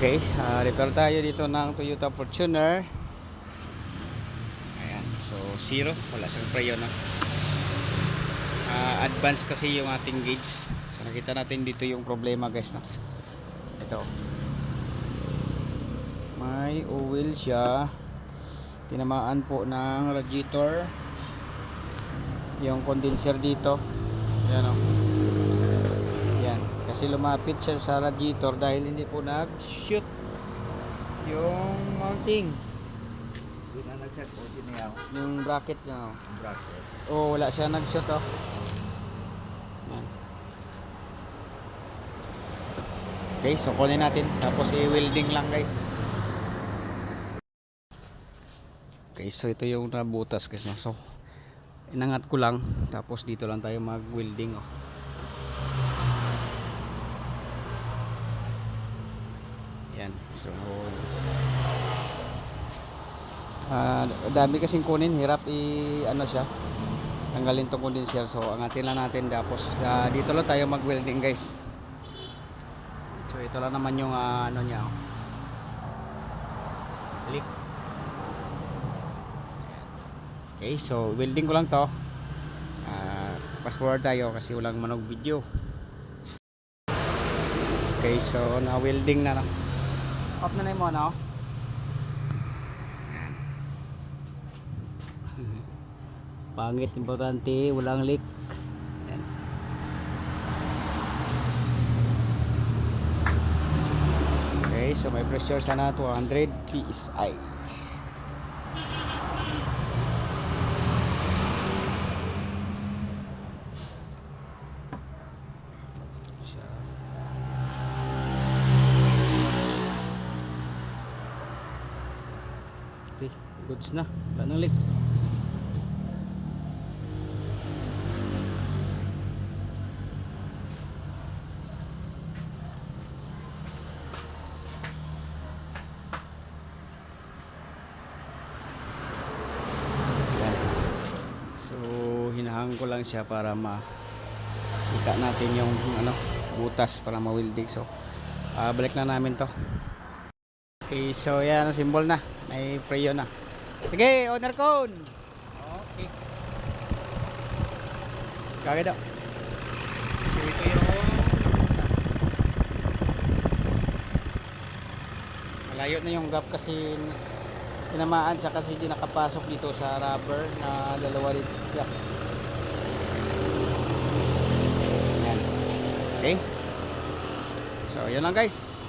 Okay, repair tayo dito ng Toyota Fortuner. Ayan, so zero, wala siyang preyo, no? Advance kasi yung ating gauge. So nakita natin dito yung problema, guys, no? Ito, may oil siya, tinamaan po ng radiator yung condenser dito. Ayan, no? Ayan, kasi lumapit siya sa radiator dahil hindi po nag-shoot yung mounting, Hindi na nag-check po siniyaw. yung bracket niya, no? Bracket. Oh, wala siya nag-shoot, oh. Yan. Okay, so kunin natin tapos i-welding lang, guys. Okay, so ito yung nabutas, guys, no? So inangat ko lang tapos dito lang tayo mag-welding, oh. Yan, so dami kasing kunin, hirap ano siya, tanggalin tong condenser. So angatin lang natin tapos dito lang tayo mag-welding, guys. So ito lang naman yung ano niya, oh. Leak. Okay, so welding ko lang to. Fast forward tayo kasi walang manog video. Okay, so na welding na, no? Off na mo, no? Pangit, importante, walang leak. Ayan. Okay, so may pressure sana 200 PSI. Okay, goods na. Wala nang leak. Yan. So hinahang ko lang siya para makita natin yung ano, butas para ma-welding. So balik na namin to. Okay, so yan ang symbol na. May preyo na. Sige, owner cone. Okay. Kagad daw. So ito yung malayo na yung gap kasi tinamaan siya kasi di nakapasok dito sa rubber na dalawa rin gap. Yan. Okay. So yun lang, guys.